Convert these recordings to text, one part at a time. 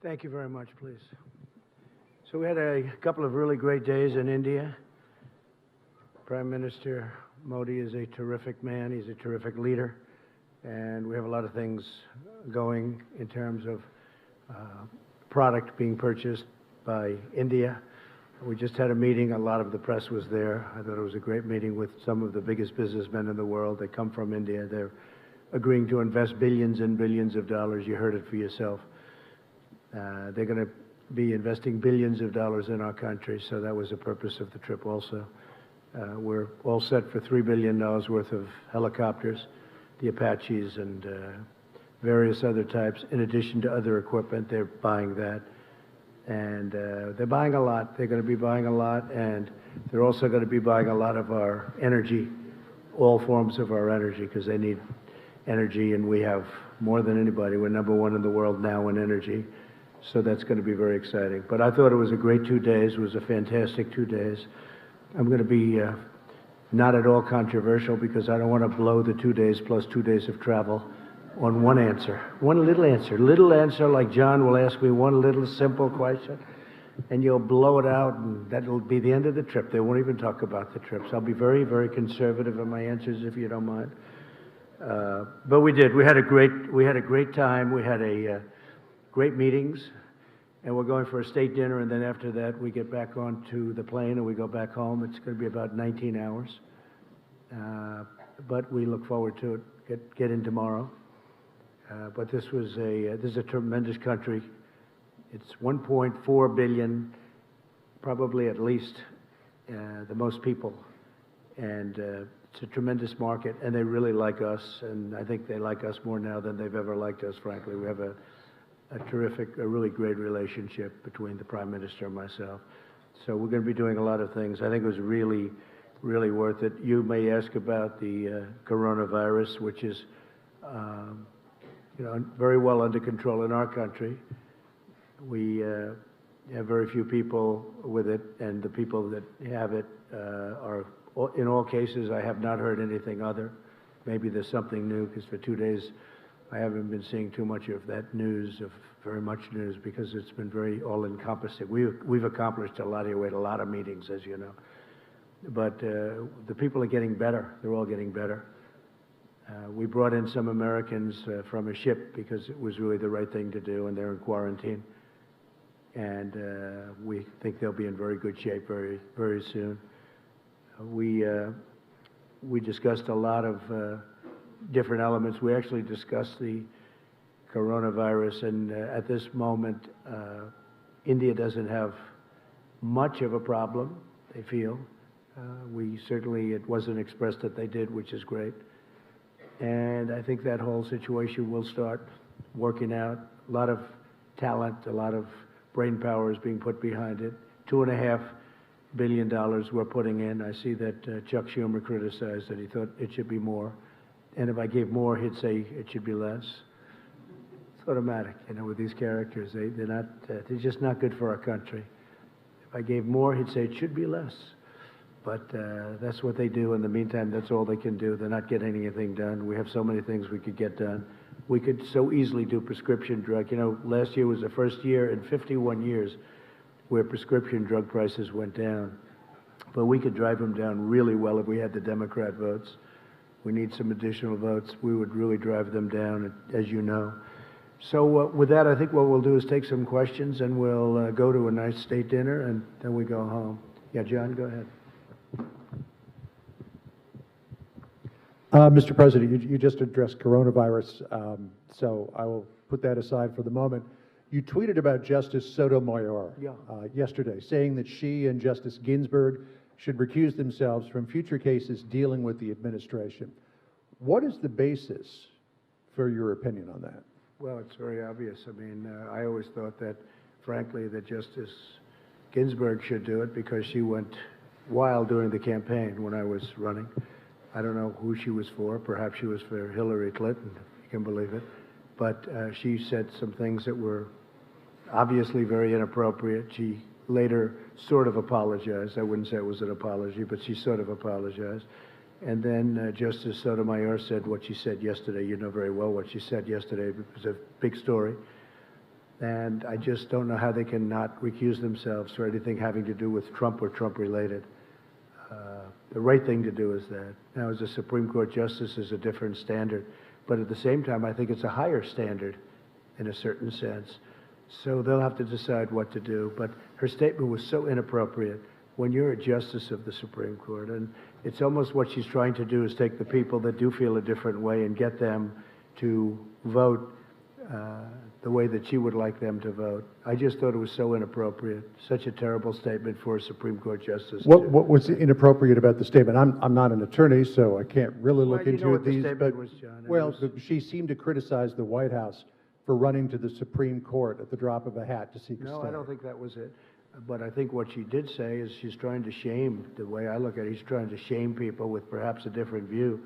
Thank you very much, please. So we had a couple of really great days in India. Prime Minister Modi is a terrific man. He's a terrific leader. And we have a lot of things going in terms of product being purchased by India. We just had a meeting. A lot of the press was there. I thought it was a great meeting with some of the biggest businessmen in the world. They come from India. They're agreeing to invest billions and billions of dollars. You heard it for yourself. They're going to be investing billions of dollars in our country, so that was the purpose of the trip also. We're all set for $3 billion worth of helicopters, the Apaches and various other types, in addition to other equipment. They're buying that. And they're buying a lot. They're going to be buying a lot, and they're also going to be buying a lot of our energy, all forms of our energy, because they need energy, and we have more than anybody. We're #1 in the world now in energy. So that's going to be very exciting. But I thought it was a great 2 days. It was a fantastic 2 days. I'm going to be not at all controversial because I don't want to blow the 2 days plus 2 days of travel on one answer. One little answer like John will ask me one little simple question, and you'll blow it out, and that'll be the end of the trip. They won't even talk about the trips. I'll be very, very conservative in my answers, if you don't mind. But we did. We had a great time. We had great meetings, and we're going for a state dinner, and then after that we get back onto the plane and we go back home. It's going to be about 19 hours, but we look forward to it. Get in tomorrow. But this is a tremendous country. It's 1.4 billion, probably at least the most people, and it's a tremendous market, and they really like us, and I think they like us more now than they've ever liked us, frankly. We have a really great relationship between the Prime Minister and myself. So we're going to be doing a lot of things. I think it was really, really worth it. You may ask about the coronavirus, which is very well under control in our country. We have very few people with it, and the people that have it are, in all cases, I have not heard anything other. Maybe there's something new, because for 2 days I haven't been seeing too much of that news, of very much news, because it's been very all-encompassing. We've accomplished a lot here. We had a lot of meetings, as you know. But the people are getting better. They're all getting better. We brought in some Americans from a ship because it was really the right thing to do, and they're in quarantine. And we think they'll be in very good shape very, very soon. We discussed a lot of different elements. We actually discussed the coronavirus, and at this moment, India doesn't have much of a problem, they feel. It wasn't expressed that they did, which is great. And I think that whole situation will start working out. A lot of talent, a lot of brain power is being put behind it. $2.5 billion we're putting in. I see that Chuck Schumer criticized that he thought it should be more. And if I gave more, he'd say it should be less. It's automatic, with these characters. They're just not good for our country. If I gave more, he'd say it should be less. But that's what they do. In the meantime, that's all they can do. They're not getting anything done. We have so many things we could get done. We could so easily do prescription drug. Last year was the first year in 51 years where prescription drug prices went down. But we could drive them down really well if we had the Democrat votes. We need some additional votes. We would really drive them down, as you know. So with that, I think what we'll do is take some questions, and we'll go to a nice state dinner, and then we go home. Yeah, John, go ahead. Mr. President, you just addressed coronavirus, so I will put that aside for the moment. You tweeted about Justice Sotomayor yesterday, saying that she and Justice Ginsburg should recuse themselves from future cases dealing with the administration. What is the basis for your opinion on that? Well, it's very obvious. I always thought that, frankly, that Justice Ginsburg should do it because she went wild during the campaign when I was running. I don't know who she was for. Perhaps she was for Hillary Clinton, if you can believe it. But she said some things that were obviously very inappropriate. She later sort of apologized. I wouldn't say it was an apology, but she sort of apologized. And then Justice Sotomayor said what she said yesterday. You know very well what she said yesterday. It was a big story. And I just don't know how they can not recuse themselves for anything having to do with Trump or Trump-related. The right thing to do is that. Now, as a Supreme Court justice is a different standard, but at the same time, I think it's a higher standard in a certain sense. So they'll have to decide what to do. But her statement was so inappropriate when you're a justice of the Supreme Court. And it's almost what she's trying to do is take the people that do feel a different way and get them to vote the way that she would like them to vote. I just thought it was so inappropriate. Such a terrible statement for a Supreme Court justice. What was inappropriate about the statement? I'm not an attorney, so I can't really look Well, you into know what the these. statement But was, John. It well, was- she seemed to criticize the White House for running to the Supreme Court at the drop of a hat to seek a stay. No, I don't think that was it. But I think what she did say is she's trying to shame, the way I look at it, she's trying to shame people with perhaps a different view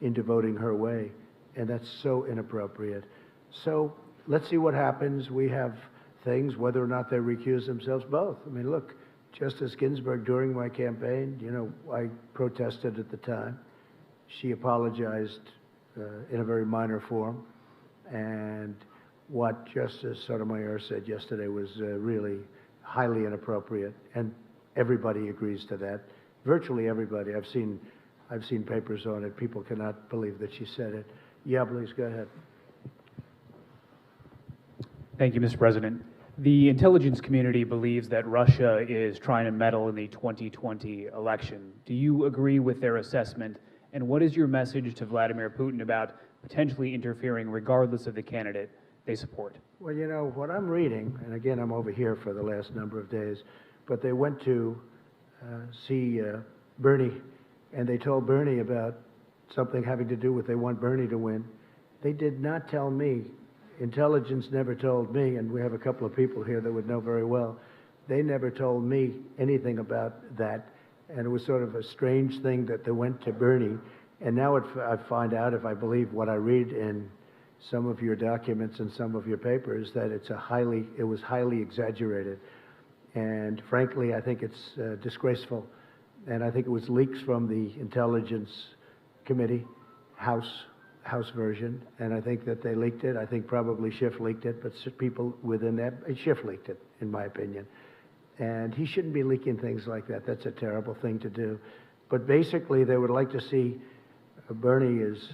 into voting her way. And that's so inappropriate. So let's see what happens. We have things, whether or not they recuse themselves, both. I mean, look, Justice Ginsburg, during my campaign, you know, I protested at the time. She apologized in a very minor form. And what Justice Sotomayor said yesterday was really highly inappropriate, and everybody agrees to that. Virtually everybody. I've seen papers on it. People cannot believe that she said it. Yeah, please go ahead. Thank you, Mr. President. The intelligence community believes that Russia is trying to meddle in the 2020 election. Do you agree with their assessment? And what is your message to Vladimir Putin about potentially interfering regardless of the candidate they support? Well, you know, what I'm reading, and again, I'm over here for the last number of days, but they went to see Bernie, and they told Bernie about something having to do with they want Bernie to win. They did not tell me. Intelligence never told me, and we have a couple of people here that would know very well. They never told me anything about that, and it was sort of a strange thing that they went to Bernie. And now I find out, if I believe what I read in some of your documents and some of your papers, that it was highly exaggerated. And frankly, I think it's disgraceful. And I think it was leaks from the Intelligence Committee, House version, and I think that they leaked it. I think probably Schiff leaked it, but people within that, Schiff leaked it, in my opinion. And he shouldn't be leaking things like that. That's a terrible thing to do. But basically, they would like to see Bernie is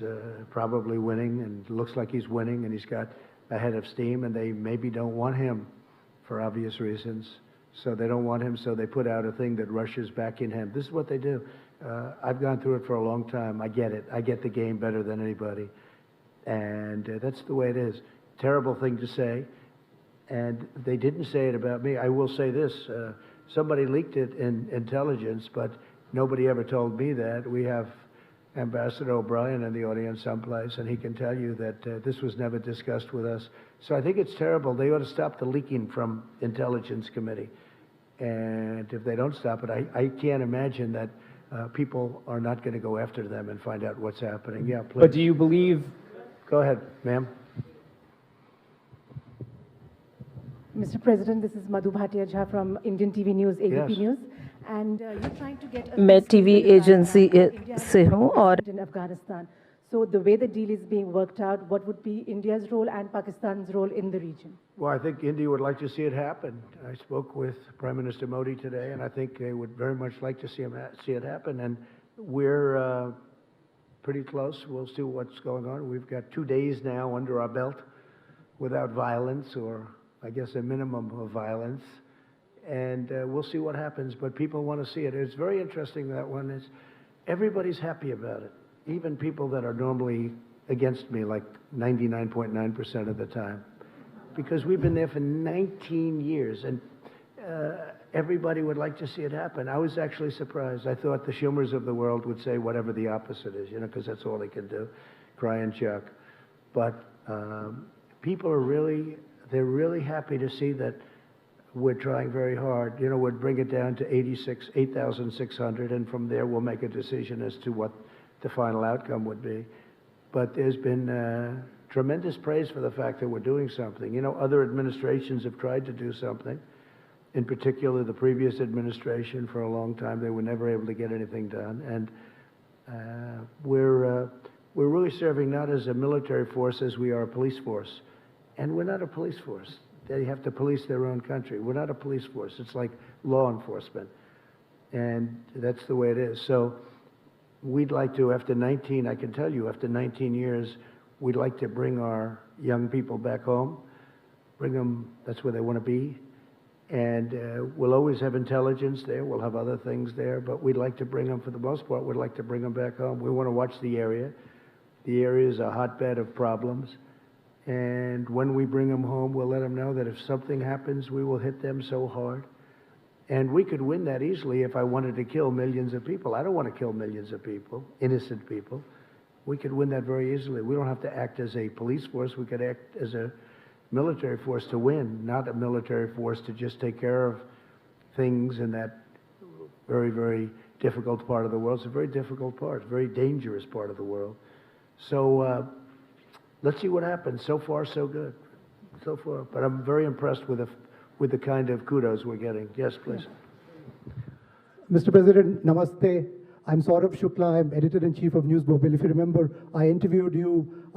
probably winning, and looks like he's winning, and he's got a head of steam, and they maybe don't want him for obvious reasons. So they don't want him, so they put out a thing that Russia's backing him. This is what they do. I've gone through it for a long time. I get it. I get the game better than anybody. And that's the way it is. Terrible thing to say. And they didn't say it about me. I will say this. Somebody leaked it in intelligence, but nobody ever told me that. We have Ambassador O'Brien in the audience someplace, and he can tell you that this was never discussed with us. So I think it's terrible. They ought to stop the leaking from Intelligence Committee. And if they don't stop it, I can't imagine that people are not going to go after them and find out what's happening. Yeah, please. But do you believe... Go ahead, ma'am. Mr. President, this is Madhu Bhatia Jha from Indian TV News, ABP Yes. News. And you're trying to get... मैं TV agency से हूं और in Afghanistan. So the way the deal is being worked out, what would be India's role and Pakistan's role in the region? Well, I think India would like to see it happen. I spoke with Prime Minister Modi today, and I think they would very much like to see it happen. And we're pretty close. We'll see what's going on. We've got 2 days now under our belt without violence, or I guess a minimum of violence. And we'll see what happens. But people want to see it. It's very interesting, that one is. Everybody's happy about it. Even people that are normally against me, like 99.9% of the time. Because we've been there for 19 years, and everybody would like to see it happen. I was actually surprised. I thought the Schumers of the world would say whatever the opposite is, because that's all they can do, cry and chuck. But people are they're really happy to see that we're trying very hard. We'll bring it down to 8,600, and from there we'll make a decision as to what the final outcome would be. But there's been tremendous praise for the fact that we're doing something. Other administrations have tried to do something. In particular, the previous administration, for a long time, they were never able to get anything done. And we're really serving not as a military force as we are a police force. And we're not a police force. they have to police their own country. We're not a police force. It's like law enforcement. And that's the way it is. So we'd like to, after 19, I can tell you, after 19 years, we'd like to bring our young people back home, bring them, that's where they want to be. And we'll always have intelligence there. We'll have other things there, but we'd like to bring them, for the most part, we'd like to bring them back home. We want to watch the area. The area is a hotbed of problems. And when we bring them home, we'll let them know that if something happens, we will hit them so hard. And we could win that easily if I wanted to kill millions of people. I don't want to kill millions of people, innocent people. We could win that very easily. We don't have to act as a police force. We could act as a military force to win, not a military force to just take care of things in that very, very difficult part of the world. It's a very difficult part, very dangerous part of the world. So let's see what happens. So far, so good. So far. But I'm very impressed with the kind of kudos we're getting. Yes, please. Mr. President, namaste. I'm Saurabh Shukla. I'm editor-in-chief of News Mobile. If you remember, I interviewed you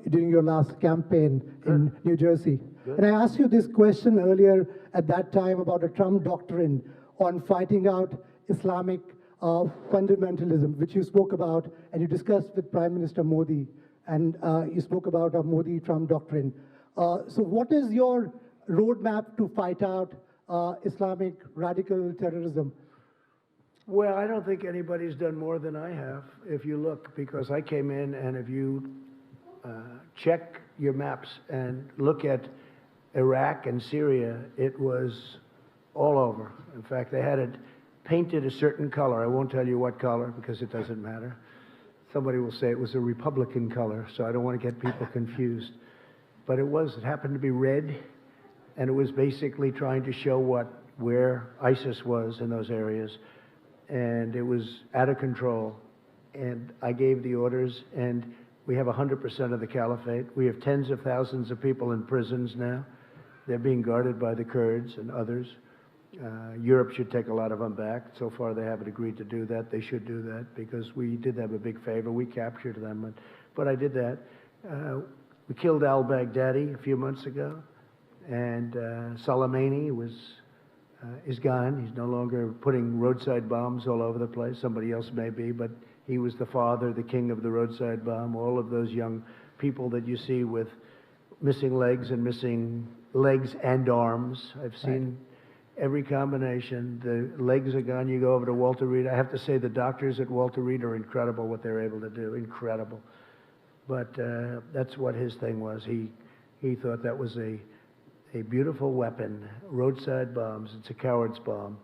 during your last campaign in New Jersey. Good. And I asked you this question earlier at that time about a Trump doctrine on fighting out Islamic fundamentalism, which you spoke about, and you discussed with Prime Minister Modi, and you spoke about a Modi-Trump doctrine. So what is your roadmap to fight out Islamic radical terrorism? Well, I don't think anybody's done more than I have, if you look, because I came in, and if you check your maps and look at Iraq and Syria, it was all over. In fact, they had it painted a certain color. I won't tell you what color, because it doesn't matter. Somebody will say it was a Republican color, so I don't want to get people confused. But it happened to be red, and it was basically trying to show where ISIS was in those areas. And it was out of control. And I gave the orders, and we have 100% of the caliphate. We have tens of thousands of people in prisons now. They're being guarded by the Kurds and others. Europe should take a lot of them back. So far, they haven't agreed to do that. They should do that, because we did them a big favor. We captured them, but I did that. We killed al-Baghdadi a few months ago, and Soleimani is gone. He's no longer putting roadside bombs all over the place. Somebody else may be, but he was the father, the king of the roadside bomb. All of those young people that you see with missing legs and arms. I've seen every combination. The legs are gone. You go over to Walter Reed. I have to say the doctors at Walter Reed are incredible what they're able to do. Incredible. But that's what his thing was. He thought that was a beautiful weapon, roadside bombs. It's a coward's bomb.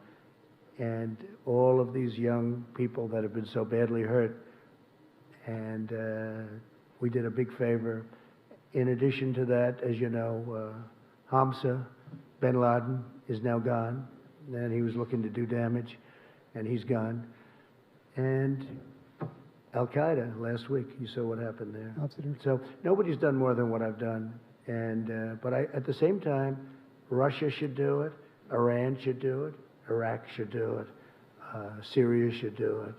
And all of these young people that have been so badly hurt, and we did a big favor. In addition to that, as you know, Hamza bin Laden is now gone, and he was looking to do damage, and he's gone. And Al-Qaeda last week, you saw what happened there. Absolutely. So nobody's done more than what I've done. And but at the same time, Russia should do it, Iran should do it, Iraq should do it, Syria should do it.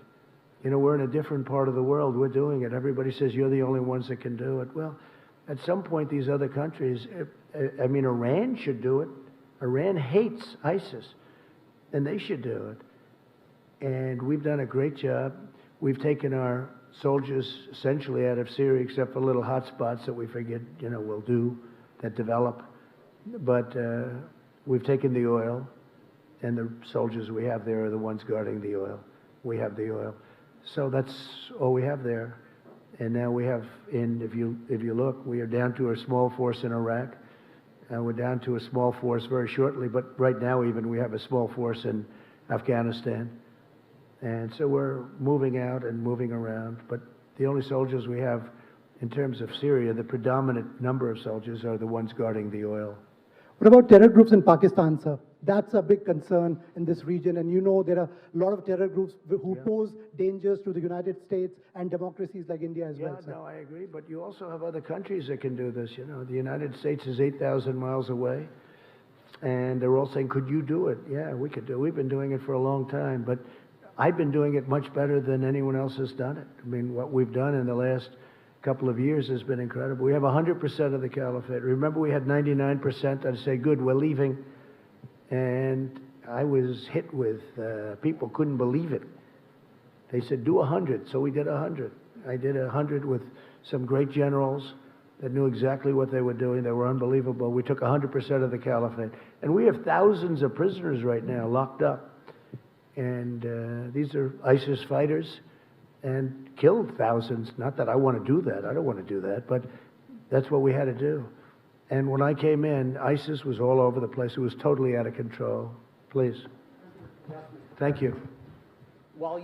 You know, we're in a different part of the world. We're doing it. Everybody says you're the only ones that can do it. Well, at some point, these other countries, I mean, Iran should do it. Iran hates ISIS, and they should do it. And we've done a great job. We've taken our soldiers essentially out of Syria, except for little hot spots that we forget, will do, that develop. But we've taken the oil, and the soldiers we have there are the ones guarding the oil. We have the oil. So that's all we have there. And now we have, if you look, we are down to a small force in Iraq, and we're down to a small force very shortly, but right now even we have a small force in Afghanistan. And so we're moving out and moving around, but the only soldiers we have in terms of Syria, the predominant number of soldiers are the ones guarding the oil. What about terror groups in Pakistan, sir? That's a big concern in this region, and there are a lot of terror groups who pose dangers to the United States and democracies like India as well, sir. No, I agree, but you also have other countries that can do this. The United States is 8,000 miles away, and they're all saying, could you do it? Yeah, we could do it. We've been doing it for a long time, but I've been doing it much better than anyone else has done it. I mean, what we've done in the last couple of years has been incredible. We have 100% of the caliphate. Remember, we had 99%. I'd say, good, we're leaving. And I was hit with people couldn't believe it. They said, do 100. So we did 100. I did 100 with some great generals that knew exactly what they were doing. They were unbelievable. We took 100% of the caliphate. And we have thousands of prisoners right now locked up. And these are ISIS fighters and killed thousands. Not that I want to do that. I don't want to do that. But that's what we had to do. And when I came in, ISIS was all over the place. It was totally out of control. Please. Thank you. While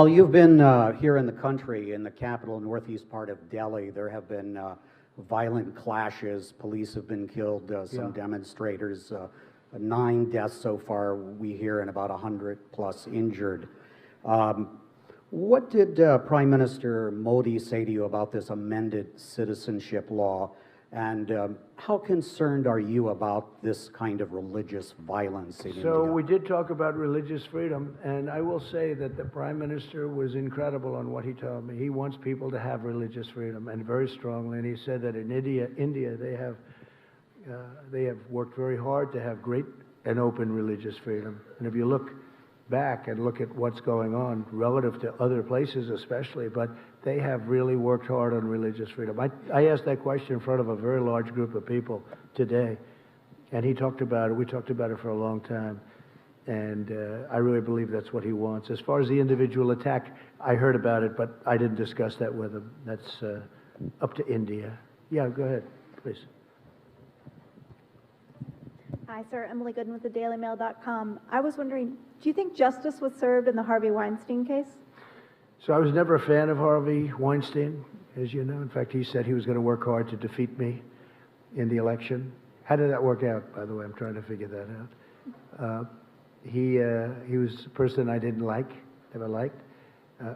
you've been here in the country, in the capital, northeast part of Delhi, there have been violent clashes. Police have been killed, some demonstrators, 9 deaths so far, we hear, and about 100 plus injured. What did Prime Minister Modi say to you about this amended citizenship law? And how concerned are you about this kind of religious violence in India? So we did talk about religious freedom, and I will say that the Prime Minister was incredible on what he told me. He wants people to have religious freedom, and very strongly. And he said that in India they have worked very hard to have great and open religious freedom. And if you look back and look at what's going on relative to other places especially, but they have really worked hard on religious freedom. I asked that question in front of a very large group of people today, and he talked about it. We talked about it for a long time, and I really believe that's what he wants. As far as the individual attack, I heard about it, but I didn't discuss that with him. That's up to India. Yeah, go ahead, please. Hi, sir. Emily Gooden with the DailyMail.com. I was wondering, do you think justice was served in the Harvey Weinstein case? So I was never a fan of Harvey Weinstein, as you know. In fact, he said he was going to work hard to defeat me in the election. How did that work out, by the way? I'm trying to figure that out. He was a person I didn't like, never liked.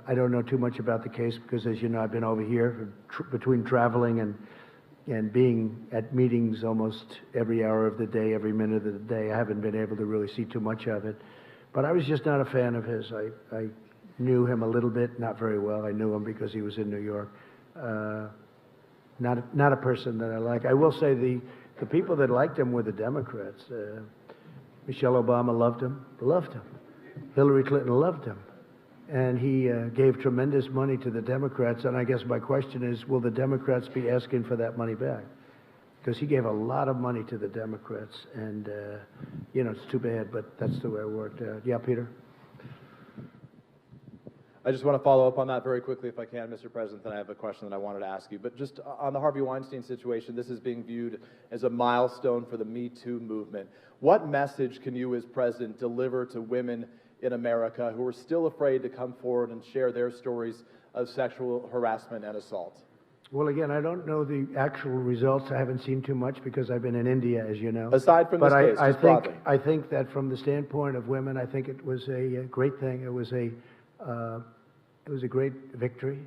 I don't know too much about the case because, as you know, I've been over here between traveling and being at meetings almost every hour of the day, every minute of the day. I haven't been able to really see too much of it. But I was just not a fan of his. I knew him a little bit, not very well. I knew him because he was in New York. Not a person that I like. I will say the people that liked him were the Democrats. Michelle Obama loved him. Hillary Clinton loved him. And he gave tremendous money to the Democrats. And I guess my question is, will the Democrats be asking for that money back? Because he gave a lot of money to the Democrats. And, you know, it's too bad, but that's the way it worked out. Yeah, Peter? I just want to follow up on that very quickly, if I can, Mr. President. Then I have a question that I wanted to ask you. But just on the Harvey Weinstein situation, this is being viewed as a milestone for the Me Too movement. What message can you, as president, deliver to women in America who are still afraid to come forward and share their stories of sexual harassment and assault? Well, again, I don't know the actual results. I haven't seen too much because I've been in India, as you know. Aside from this case, just broadly. I think that from the standpoint of women, I think it was a great thing. It was a great victory,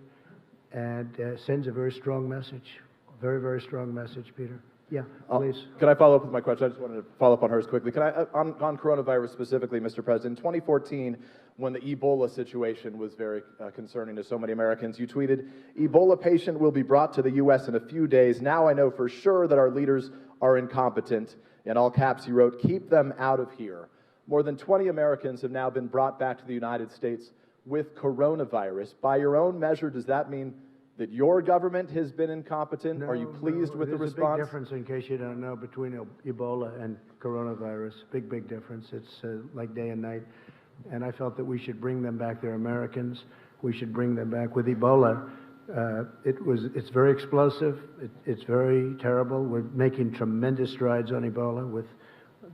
and sends a very strong message. Very, very strong message, Peter. Yeah, please. Can I follow up with my question? I just wanted to follow up on hers quickly. Can I, on coronavirus specifically, Mr. President, in 2014, when the Ebola situation was very concerning to so many Americans, you tweeted, "Ebola patient will be brought to the U.S. in a few days. Now I know for sure that our leaders are incompetent." In all caps, you wrote, "Keep them out of here." More than 20 Americans have now been brought back to the United States with coronavirus. By your own measure, does that mean that your government has been incompetent? Are you pleased with the response? There's a big difference, in case you don't know, between Ebola and coronavirus. Big difference. It's like day and night. And I felt that we should bring them back. They're Americans. We should bring them back. With Ebola, it's very explosive. It's very terrible. We're making tremendous strides on Ebola with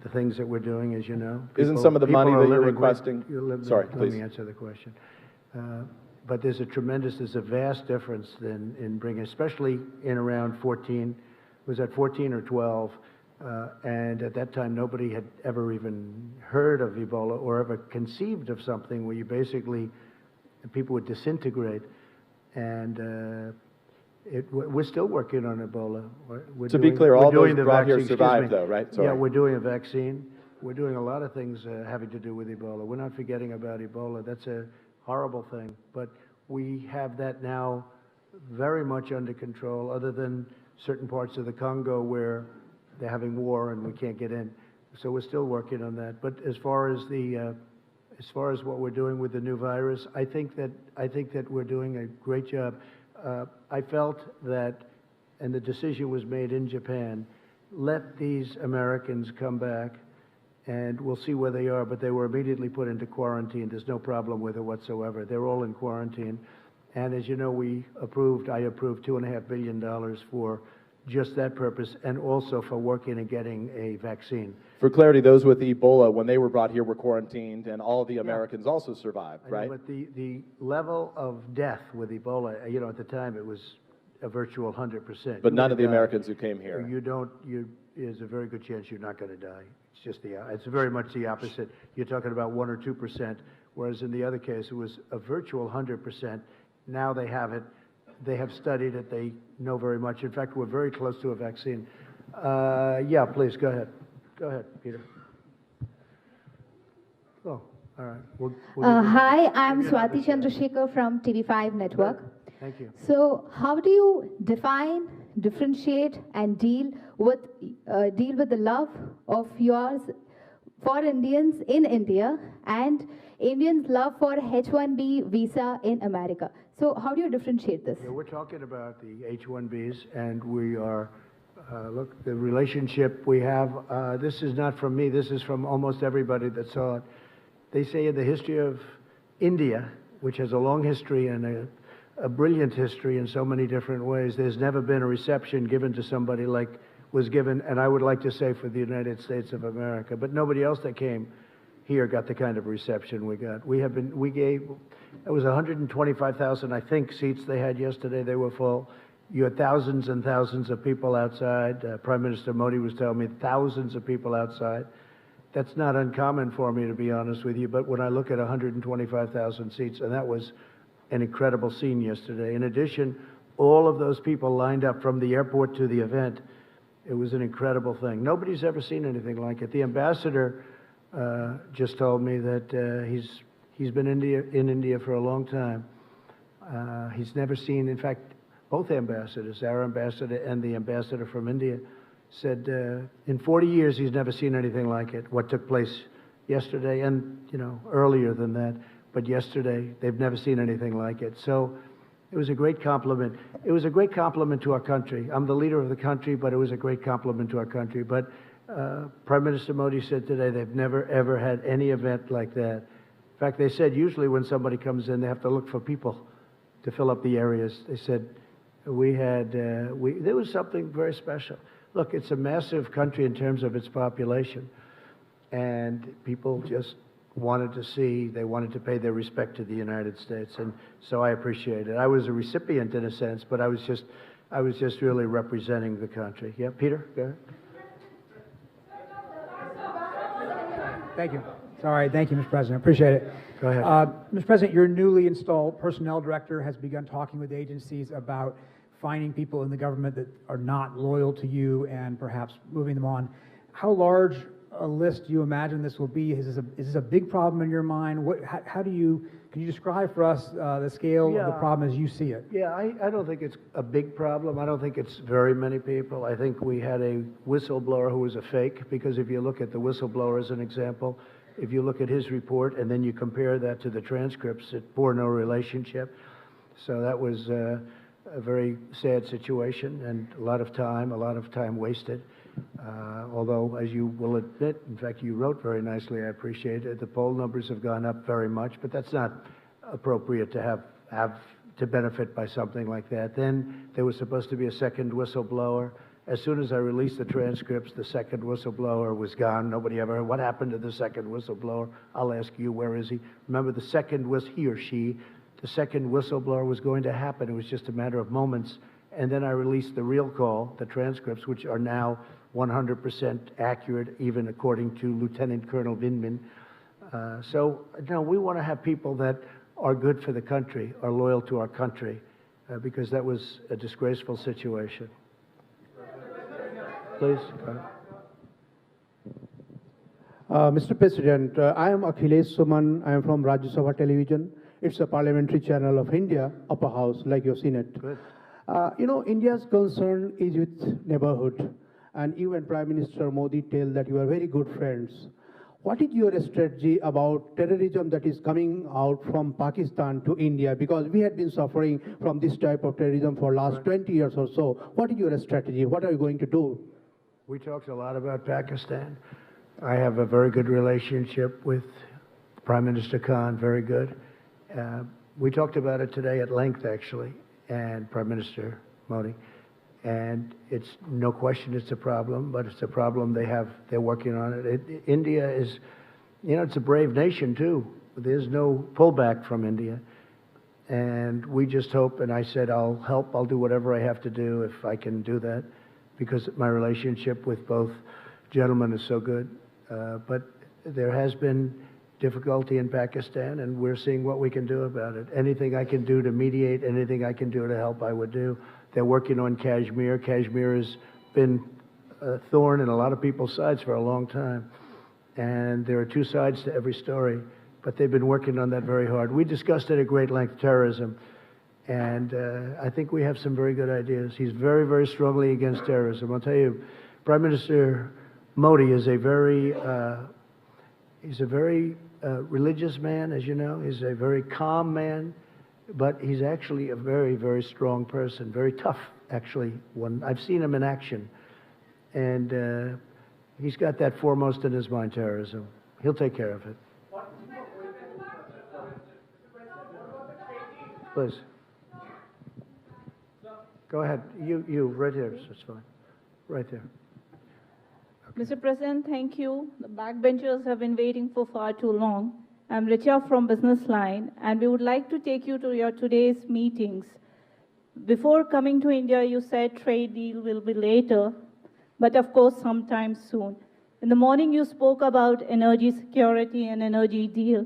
the things that we're doing, as you know. Isn't some of the money that you're requesting? Sorry, please. Let me answer the question. But there's a vast difference in bringing, especially in around 14, was that 14 or 12? And at that time, nobody had ever even heard of Ebola or ever conceived of something where you basically, people would disintegrate. And we're still working on Ebola. To be clear, all those brought here survived, though, right? Sorry. Yeah, we're doing a vaccine. We're doing a lot of things having to do with Ebola. We're not forgetting about Ebola. That's a horrible thing. But we have that now very much under control, other than certain parts of the Congo where they're having war and we can't get in. So we're still working on that. But as far as what we're doing with the new virus, I think that we're doing a great job. I felt that, and the decision was made in Japan, let these Americans come back and we'll see where they are, but they were immediately put into quarantine. There's no problem with it whatsoever. They're all in quarantine. And as you know, I approved $2.5 billion for just that purpose, and also for working and getting a vaccine. For clarity, those with Ebola, when they were brought here, were quarantined, and all of the Americans also survived, right? But the level of death with Ebola, at the time it was a virtual 100%. But none of the Americans who came here. There's a very good chance you're not going to die. It's just it's very much the opposite. You're talking about 1 or 2%, whereas in the other case it was a virtual 100%. Now they have it. They have studied it. They know very much. In fact, we're very close to a vaccine. Yeah, please, go ahead. Go ahead, Peter. Oh, all right. Hi, I'm Swati Chandrasekhar from TV5 Network. Thank you. So how do you define, differentiate, and deal with the love of yours for Indians in India and Indians' love for H-1B visa in America? So how do you differentiate this? Yeah, we're talking about the H-1Bs, and we are, look, the relationship we have, this is not from me, this is from almost everybody that saw it. They say in the history of India, which has a long history and a brilliant history in so many different ways, there's never been a reception given to somebody like was given, and I would like to say for the United States of America, but nobody else that came here got the kind of reception we got. It was 125,000, I think, seats they had yesterday. They were full. You had thousands and thousands of people outside. Prime Minister Modi was telling me thousands of people outside. That's not uncommon for me, to be honest with you, but when I look at 125,000 seats, and that was an incredible scene yesterday. In addition, all of those people lined up from the airport to the event. It was an incredible thing. Nobody's ever seen anything like it. The ambassador just told me that he's been in India for a long time. He's never seen, in fact, both ambassadors, our ambassador and the ambassador from India, said in 40 years he's never seen anything like it, what took place yesterday and, earlier than that. But yesterday, they've never seen anything like it. So it was a great compliment. It was a great compliment to our country. I'm the leader of the country, but it was a great compliment to our country. But Prime Minister Modi said today they've never, ever had any event like that. In fact, they said usually when somebody comes in, they have to look for people to fill up the areas. They said there was something very special. Look, it's a massive country in terms of its population, and people just wanted to pay their respect to the United States, and so I appreciate it. I was a recipient in a sense, but I was just really representing the country. Yeah, Peter, go ahead. Thank you. Sorry, thank you, Mr. President. Appreciate it. Go ahead. Mr. President, your newly installed personnel director has begun talking with agencies about finding people in the government that are not loyal to you and perhaps moving them on. How large a list do you imagine this will be? Is this a big problem in your mind? Can you describe for us the scale of the problem as you see it? Yeah, I don't think it's a big problem. I don't think it's very many people. I think we had a whistleblower who was a fake, because if you look at the whistleblower as an example, if you look at his report and then you compare that to the transcripts, it bore no relationship. So that was a very sad situation, and a lot of time wasted. Although, as you will admit, in fact, you wrote very nicely, I appreciate it, the poll numbers have gone up very much, but that's not appropriate to have to benefit by something like that. Then there was supposed to be a second whistleblower. As soon as I released the transcripts, the second whistleblower was gone. Nobody ever heard what happened to the second whistleblower. I'll ask you, where is he? Remember, he or she, the second whistleblower was going to happen. It was just a matter of moments. And then I released the real call, the transcripts, which are now 100% accurate, even according to Lieutenant Colonel Vindman. We want to have people that are good for the country, are loyal to our country, because that was a disgraceful situation. Please. Mr. President, I am Akhilesh Suman. I am from Rajya Sabha Television. It's a parliamentary channel of India, upper house, like you've seen it. Good. India's concern is with neighborhood. And you and Prime Minister Modi tell that you are very good friends. What is your strategy about terrorism that is coming out from Pakistan to India? Because we had been suffering from this type of terrorism for last 20 years or so. What is your strategy? What are you going to do? We talked a lot about Pakistan. I have a very good relationship with Prime Minister Khan, very good. We talked about it today at length, actually, and Prime Minister Modi. And it's no question it's a problem, but it's a problem they're working on it. India is, it's a brave nation too. There's no pullback from India. And we just hope, and I said I'll help, I'll do whatever I have to do if I can do that, because my relationship with both gentlemen is so good. But there has been difficulty in Pakistan, and we're seeing what we can do about it. Anything I can do to mediate, anything I can do to help, I would do. They're working on Kashmir. Kashmir has been a thorn in a lot of people's sides for a long time. And there are two sides to every story, but they've been working on that very hard. We discussed it at great length, terrorism, and I think we have some very good ideas. He's very, very strongly against terrorism. I'll tell you, Prime Minister Modi is a very religious man, as you know. He's a very calm man. But he's actually a very, very strong person, very tough, actually. I've seen him in action. And he's got that foremost in his mind, terrorism. He'll take care of it. Please. Go ahead. You, right here. That's fine. Right there. Mr. President, thank you. The backbenchers have been waiting for far too long. I'm Richa from Business Line, and we would like to take you to your today's meetings. Before coming to India, you said trade deal will be later, but of course sometime soon. In the morning, you spoke about energy security and energy deal,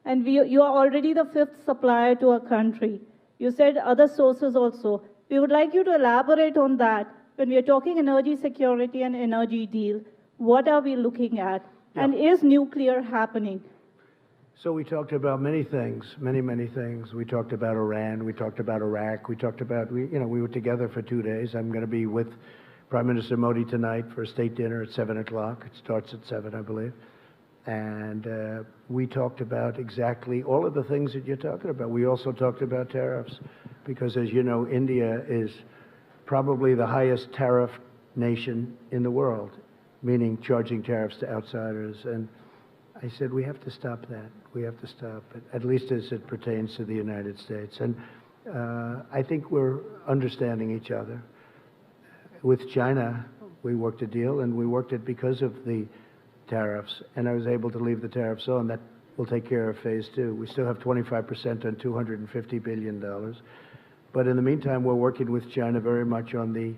and you are already the 5th supplier to our country. You said other sources also. We would like you to elaborate on that. When we are talking energy security and energy deal, what are we looking at? Yeah. And is nuclear happening? So we talked about many things, many things. We talked about Iran, we talked about Iraq, we talked about, we were together for 2 days. I'm going to be with Prime Minister Modi tonight for a state dinner at 7 o'clock. It starts at 7, I believe. And we talked about exactly all of the things that you're talking about. We also talked about tariffs, because as you know, India is probably the highest tariff nation in the world, meaning charging tariffs to outsiders. And I said, we have to stop that. We have to stop it, at least as it pertains to the United States. And I think we're understanding each other. With China, we worked a deal, and we worked it because of the tariffs, and I was able to leave the tariffs on. That will take care of phase 2. We still have 25% on $250 billion. But in the meantime, we're working with China very much on the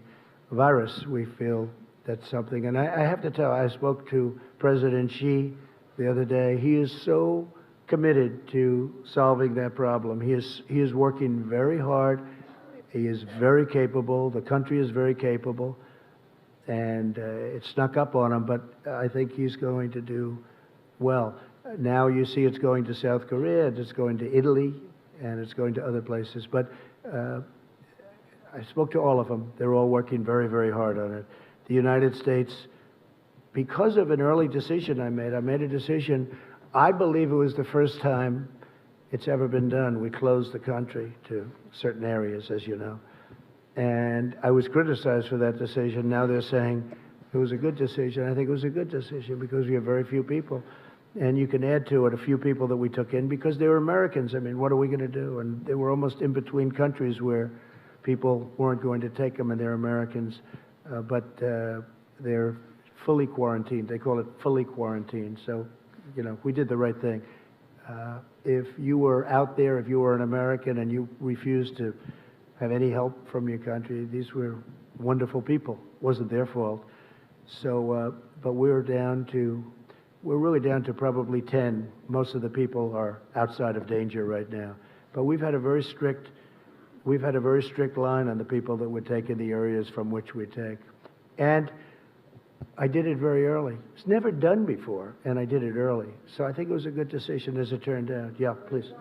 virus. We feel that's something. And I have to tell, I spoke to President Xi the other day. He is so committed to solving that problem. He is working very hard. He is very capable. The country is very capable. And it snuck up on him, but I think he's going to do well. Now you see it's going to South Korea, and it's going to Italy, and it's going to other places. But I spoke to all of them. They're all working very, very hard on it. The United States, because of an early decision I made a decision. I believe it was the first time it's ever been done. We closed the country to certain areas, as you know. And I was criticized for that decision. Now they're saying it was a good decision. I think it was a good decision because we have very few people. And you can add to it a few people that we took in because they were Americans. I mean, what are we going to do? And they were almost in between countries where people weren't going to take them, and they're Americans. But they're fully quarantined. They call it fully quarantined. So, we did the right thing. If you were out there, if you were an American and you refused to have any help from your country, these were wonderful people. It wasn't their fault. So, but we're really down to probably 10. Most of the people are outside of danger right now. But we've had a very strict line on the people that would take in the areas from which we take. And I did it very early. It's never done before, and I did it early. So I think it was a good decision as it turned out. Yeah, please.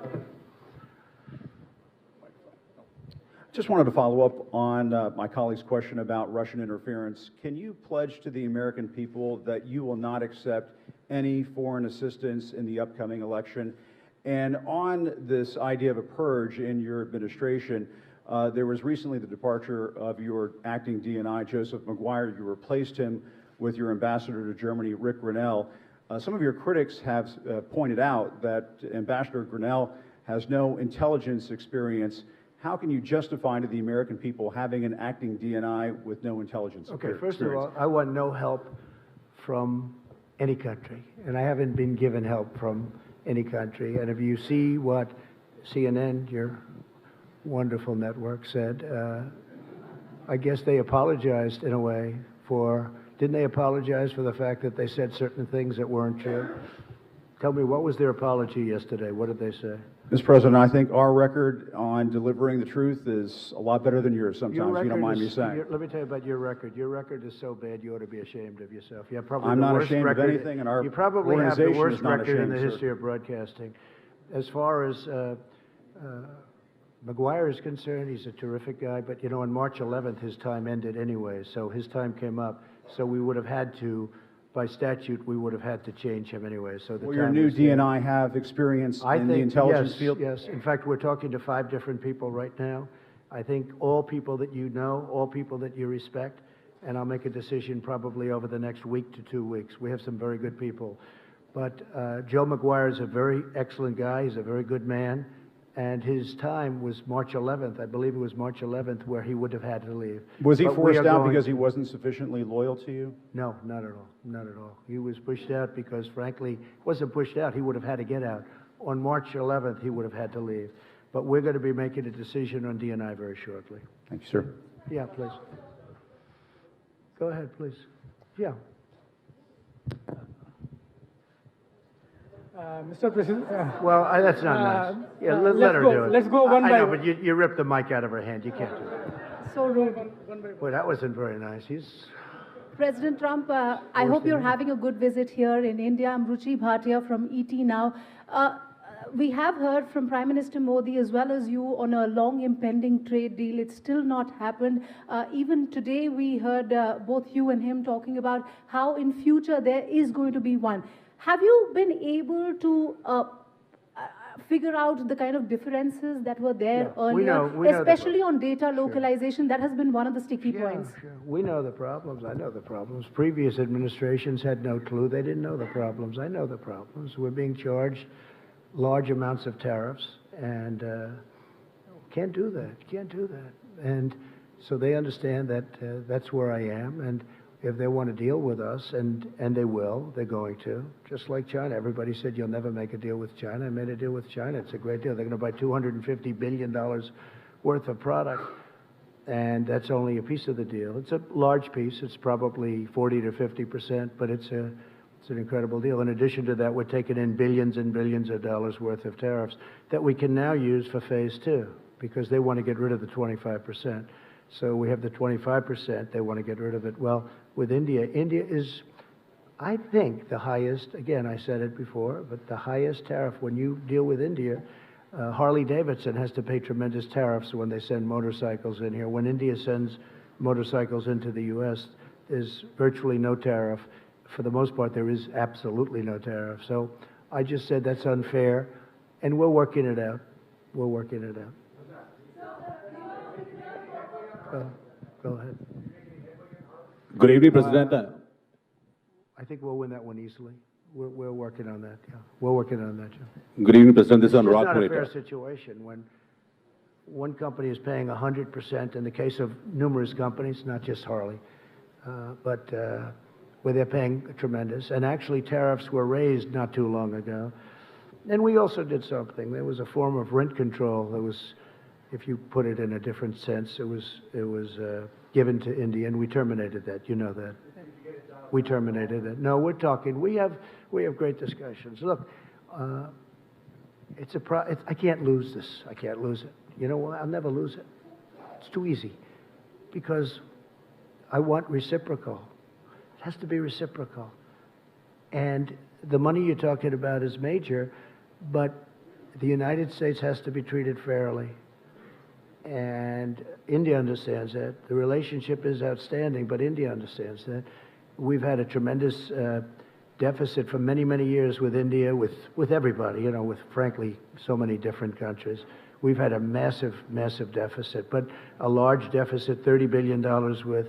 Just wanted to follow up on my colleague's question about Russian interference. Can you pledge to the American people that you will not accept any foreign assistance in the upcoming election? And on this idea of a purge in your administration, there was recently the departure of your acting DNI, Joseph Maguire. You replaced him with your ambassador to Germany, Rick Grenell. Some of your critics have pointed out that Ambassador Grenell has no intelligence experience. How can you justify to the American people having an acting DNI with no intelligence experience? Okay, first of all, I want no help from any country, and I haven't been given help from any country. And if you see what CNN, your wonderful network, said, I guess they apologized in a way for, didn't they apologize for the fact that they said certain things that weren't true? Tell me, what was their apology yesterday? What did they say? Mr. President, I think our record on delivering the truth is a lot better than yours sometimes, if you don't mind me saying. Let me tell you about your record. Your record is so bad you ought to be ashamed of yourself. You have probably I'm the not worst ashamed record, of anything, and our you probably have the organization worst is not record in the ashamed, history sir. of broadcasting. As far as McGuire is concerned, he's a terrific guy, but you know, on March 11th, his time ended anyway, so his time came up. So we would have had to, by statute, we would have had to change him anyway. So the Will your time new was there. DNI have experience I in think, the intelligence yes, field? Yes. In fact, we're talking to 5 different people right now. I think all people that you know, all people that you respect, and I'll make a decision probably over the next week to 2 weeks. We have some very good people. But Joe McGuire is a very excellent guy. He's a very good man. And his time was March 11th. I believe it was March 11th where he would have had to leave. Was he But we forced are out going- because he wasn't sufficiently loyal to you? No, not at all. Not at all. He was pushed out because, frankly, he wasn't pushed out. He would have had to get out. On March 11th, he would have had to leave. But we're going to be making a decision on DNI very shortly. Thank you, sir. Yeah, please. Go ahead, please. Yeah. Mr. President. Well, that's not nice. Yeah, let her do it. Let's go one I by know, one. but you ripped the mic out of her hand. You can't do that. So, Boy, that wasn't very nice. He's President Trump, I hope you're having a good visit here in India. I'm Ruchi Bhatia from ET Now. We have heard from Prime Minister Modi as well as you on a long impending trade deal. It's still not happened. Even today we heard both you and him talking about how in future there is going to be one. Have you been able to figure out the kind of differences that were there Yeah, earlier, we know especially on data localization? That has been one of the sticky points. Sure. We know the problems. I know the problems. Previous administrations had no clue. They didn't know the problems. I know the problems. We're being charged large amounts of tariffs, and can't do that. Can't do that. And so they understand that that's where I am, and if they want to deal with us, and they will, they're going to, just like China. Everybody said you'll never make a deal with China. I made a deal with China. It's a great deal. They're going to buy $250 billion worth of product, and that's only a piece of the deal. It's a large piece. It's probably 40 to 50%, but it's an incredible deal. In addition to that, we're taking in billions and billions of dollars worth of tariffs that we can now use for phase 2, because they want to get rid of the 25%. So we have the 25%, they want to get rid of it. Well, with India, India is, I think, the highest, again, I said it before, but the highest tariff when you deal with India. Harley Davidson has to pay tremendous tariffs when they send motorcycles in here. When India sends motorcycles into the U.S., there's virtually no tariff. For the most part, there is absolutely no tariff. So I just said that's unfair, and we're working it out. We're working it out. Go ahead. Good evening, President. I think we'll win that one easily. We're working on that. Yeah, we're working on that. Yeah. Good evening, President. This is It's Anurag not a fair Monitor. situation when one company is paying 100% in the case of numerous companies, not just Harley, but where they're paying tremendous. And actually, tariffs were raised not too long ago. And we also did something. There was a form of rent control that was, if you put it in a different sense, it was given to India, and we terminated that. You know that. We terminated it. No, we're talking. We have great discussions. Look, I can't lose this. I can't lose it. You know what? I'll never lose it. It's too easy, because I want reciprocal. It has to be reciprocal. And the money you're talking about is major, but the United States has to be treated fairly. And India understands that. The relationship is outstanding, but India understands that. We've had a tremendous deficit for many, many years with India, with everybody, you know, with frankly so many different countries. We've had a massive, massive deficit, but a large deficit, $30 billion with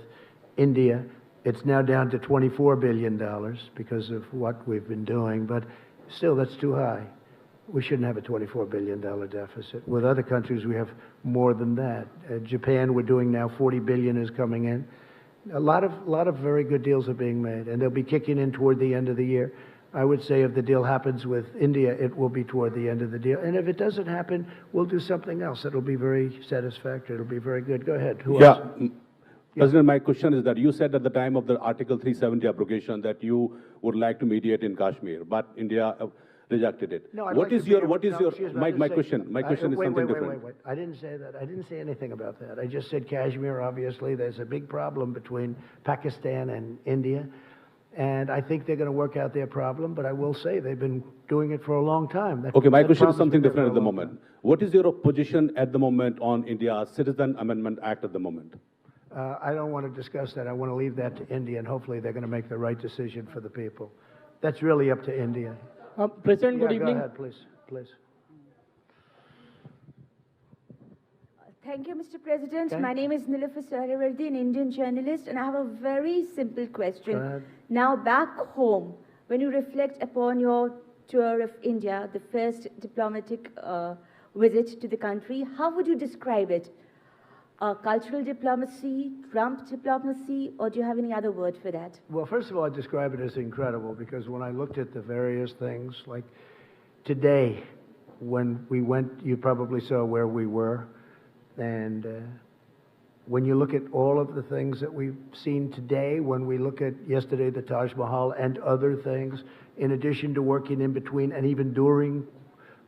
India. It's now down to $24 billion because of what we've been doing, but still that's too high. We shouldn't have a $24 billion deficit. With other countries, we have more than that. Japan, we're doing now $40 billion is coming in. A lot of very good deals are being made, and they'll be kicking in toward the end of the year. I would say if the deal happens with India, it will be toward the end of the deal. And if it doesn't happen, we'll do something else. It'll be very satisfactory. It'll be very good. Go ahead. Who else? President, my question is that you said at the time of the Article 370 abrogation that you would like to mediate in Kashmir, but India rejected it. No, What is your my question is something different. Wait. I didn't say that. I didn't say anything about that. I just said Kashmir, obviously, there's a big problem between Pakistan and India. And I think they're going to work out their problem, but I will say they've been doing it for a long time. Okay, my question is something different at the moment. What is your position at the moment on India's Citizen Amendment Act at the moment? I don't want to discuss that. I want to leave that to India, and hopefully they're going to make the right decision for the people. That's really up to India. President, good evening. Go ahead, please. Thank you, Mr. President. My name is Nilufar Sahrawardy, an Indian journalist, and I have a very simple question. Go ahead. Now, back home, when you reflect upon your tour of India, the first diplomatic visit to the country, how would you describe it? Cultural diplomacy, Trump diplomacy, or do you have any other word for that? Well, first of all, I describe it as incredible because when I looked at the various things, like today, when we went, you probably saw where we were. And when you look at all of the things that we've seen today, when we look at yesterday, the Taj Mahal and other things, in addition to working in between and even during,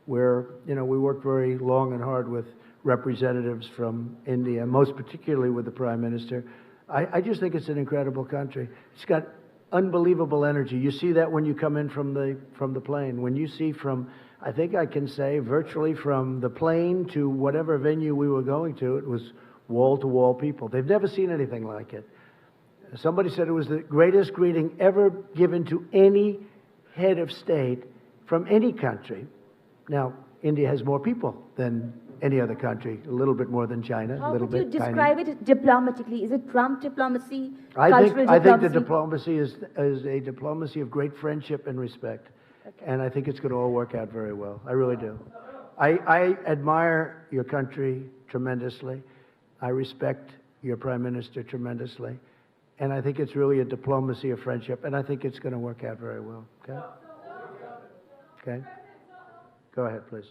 where, you know, we worked very long and hard with representatives from India, most particularly with the Prime Minister. I just think it's an incredible country. It's got unbelievable energy. You see that when you come in from the plane. When you see from, I think I can say, virtually from the plane to whatever venue we were going to, it was wall-to-wall people. They've never seen anything like it. Somebody said it was the greatest greeting ever given to any head of state from any country. Now, India has more people than any other country, a little bit more than China, a little bit. How would you describe it diplomatically? Is it Trump diplomacy, I cultural diplomacy? think the diplomacy is a diplomacy of great friendship and respect. Okay. And I think it's going to all work out very well. I really do. I admire your country tremendously. I respect your Prime Minister tremendously. And I think it's really a diplomacy of friendship, and I think it's going to work out very well. Okay? Okay? Go ahead, please.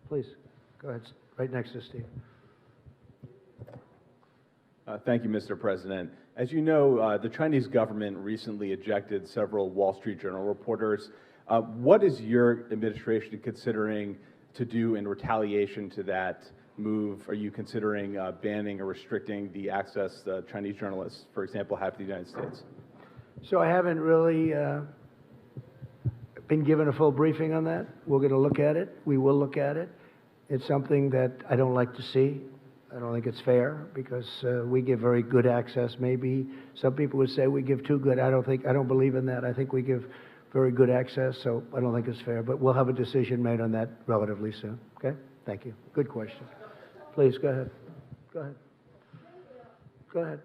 Please. Go ahead, right next to Steve. Thank you, Mr. President. As you know, the Chinese government recently ejected several Wall Street Journal reporters. What is your administration considering to do in retaliation to that move? Are you considering banning or restricting the access the Chinese journalists, for example, have to the United States? So I haven't really been given a full briefing on that. We're going to look at it. We will look at it. It's something that I don't like to see. I don't think it's fair because we give very good access. Maybe some people would say we give too good. I don't believe in that. I think we give very good access, so I don't think it's fair. But we'll have a decision made on that relatively soon. Okay? Thank you. Good question. Please, go ahead. Go ahead. Go ahead.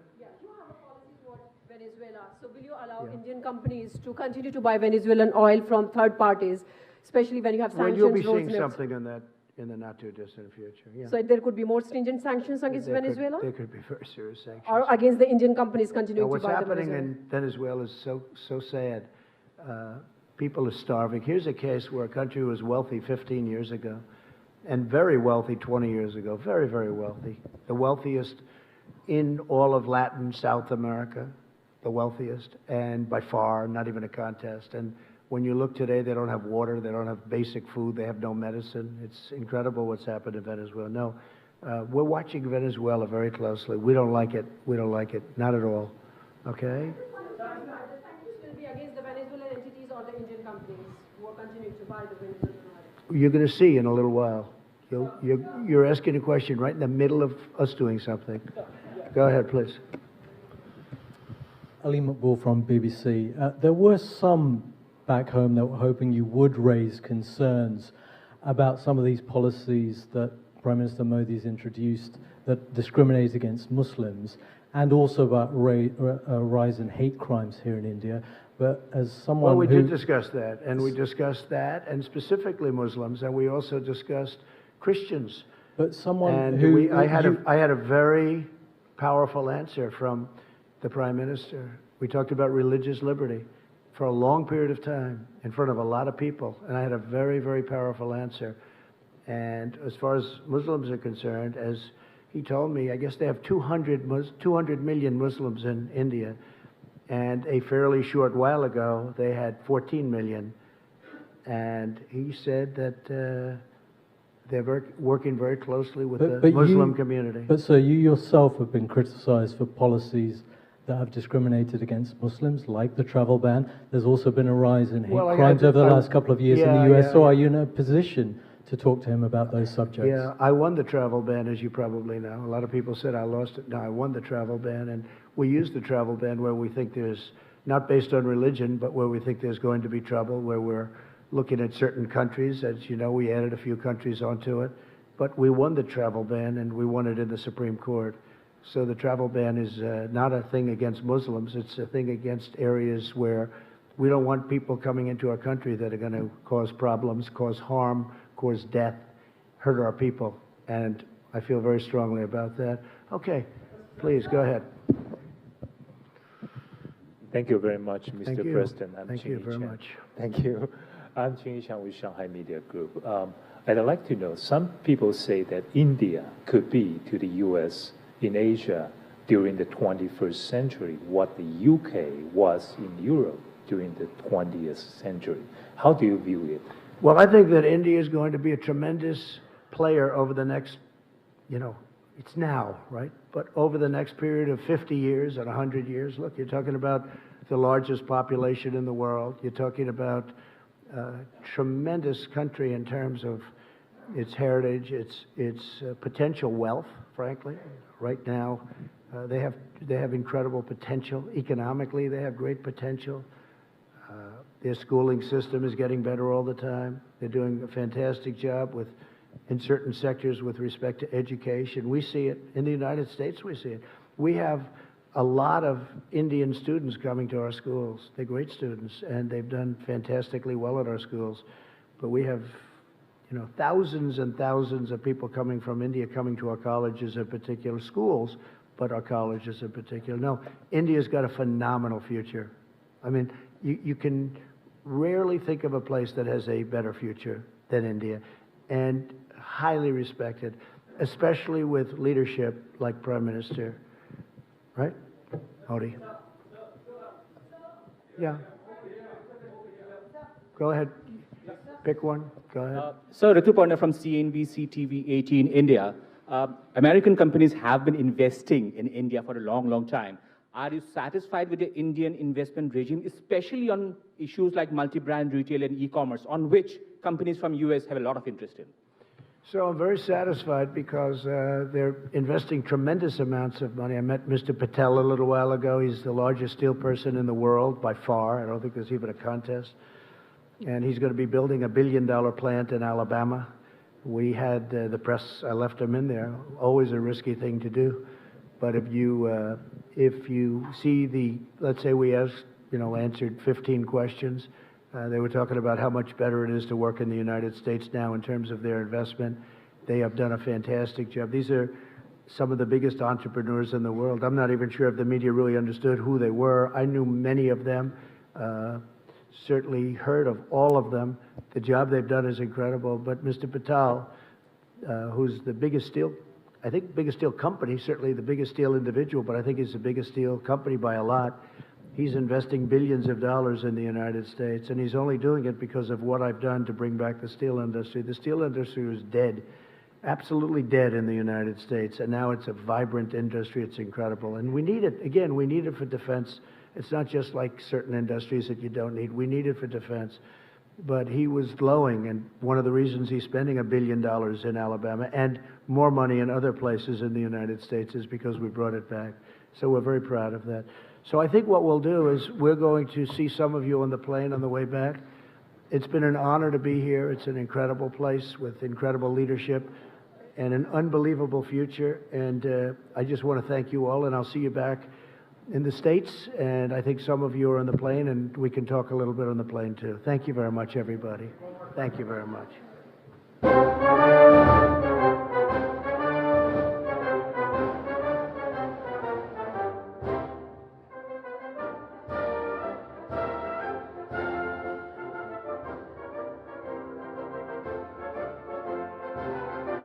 Venezuela. So will you allow Indian companies to continue to buy Venezuelan oil from third parties, especially when you have sanctions? Well, you'll be seeing something on that in the not-too-distant future. Yeah. So there could be more stringent sanctions against Venezuela? There could be very serious sanctions. Or against the Indian companies continuing to buy What's happening in Venezuela is so sad. People are starving. Here's a case where a country was wealthy 15 years ago and very wealthy 20 years ago. Very, very wealthy. The wealthiest in all of Latin, South America. The wealthiest, and by far, not even a contest. And when you look today, they don't have water, they don't have basic food, they have no medicine. It's incredible what's happened in Venezuela. No, we're watching Venezuela very closely. We don't like it. We don't like it. Not at all. Okay? The sanctions will be against the Venezuelan entities or the Indian companies who are continuing to buy the Venezuelan oil? You're going to see in a little while. You're asking a question right in the middle of us doing something. Go ahead, please. Ali Maqbool from BBC. There were some back home that were hoping you would raise concerns about some of these policies that Prime Minister Modi has introduced that discriminate against Muslims, and also about a rise in hate crimes here in India. But as someone Well, we who... did discuss that, and we discussed that, and specifically Muslims, and we also discussed Christians. But someone and who... I had a very powerful answer from the Prime Minister. We talked about religious liberty for a long period of time in front of a lot of people, and I had a very, very powerful answer. And as far as Muslims are concerned, as he told me, I guess they have 200 million Muslims in India, and a fairly short while ago they had 14 million. And he said that they're working very closely with the Muslim community. But sir, you yourself have been criticized for policies that have discriminated against Muslims, like the travel ban. There's also been a rise in hate crimes over the last couple of years in the US. So are you in a position to talk to him about those subjects? Yeah, I won the travel ban, as you probably know. A lot of people said I lost it. No, I won the travel ban, and we use the travel ban where we think there's, not based on religion, but where we think there's going to be trouble, where we're looking at certain countries. As you know, we added a few countries onto it. But we won the travel ban, and we won it in the Supreme Court. So the travel ban is not a thing against Muslims. It's a thing against areas where we don't want people coming into our country that are going to cause problems, cause harm, cause death, hurt our people. And I feel very strongly about that. Okay, please, go ahead. Thank you very much, Mr. Thank you. President. Thank you very much. Thank you. I'm Qin Yishan with Shanghai Media Group. I'd like to know, some people say that India could be to the U.S. in Asia during the 21st century what the UK was in Europe during the 20th century. How do you view it? Well, I think that India is going to be a tremendous player over the next, it's now, right? But over the next period of 50 years and 100 years, look, you're talking about the largest population in the world. You're talking about a tremendous country in terms of its heritage, its potential wealth, frankly. Right now, they have incredible potential. Economically, they have great potential. Their schooling system is getting better all the time. They're doing a fantastic job in certain sectors with respect to education. We see it. In the United States, we see it. We have a lot of Indian students coming to our schools. They're great students, and they've done fantastically well at our schools. But we have, thousands and thousands of people coming from India coming to our colleges in particular, schools, but our colleges in particular. No, India's got a phenomenal future. I mean, you can rarely think of a place that has a better future than India, and highly respected, especially with leadership like Prime Minister, right? Modi. Yeah. Go ahead. Pick one. Go ahead. So, Ritu Parna from CNBC TV 18 India. American companies have been investing in India for a long, long time. Are you satisfied with the Indian investment regime, especially on issues like multi-brand retail and e-commerce, on which companies from US have a lot of interest in? So I'm very satisfied because they're investing tremendous amounts of money. I met Mr. Patel a little while ago. He's the largest steel person in the world by far. I don't think there's even a contest. And he's going to be building $1 billion plant in Alabama. We had the press, I left him in there, always a risky thing to do. But if you see let's say we asked, answered 15 questions, they were talking about how much better it is to work in the United States now in terms of their investment. They have done a fantastic job. These are some of the biggest entrepreneurs in the world. I'm not even sure if the media really understood who they were. I knew many of them, certainly heard of all of them. The job they've done is incredible. But Mr. Patel, who's the biggest steel company, certainly the biggest steel individual, but I think he's the biggest steel company by a lot. He's investing billions of dollars in the United States, and he's only doing it because of what I've done to bring back the steel industry. The steel industry was dead, absolutely dead in the United States, and now it's a vibrant industry. It's incredible. And we need it. Again, we need it for defense. It's not just like certain industries that you don't need. We need it for defense. but he was glowing, and one of the reasons he's spending $1 billion in Alabama and more money in other places in the United States is because we brought it back. So we're very proud of that. So I think what we'll do is we're going to see some of you on the plane on the way back. It's been an honor to be here. It's an incredible place with incredible leadership and an unbelievable future. And I just want to thank you all, and I'll see you back in the States. And I think some of you are on the plane, and we can talk a little bit on the plane too. Thank you very much, everybody. Thank you very much.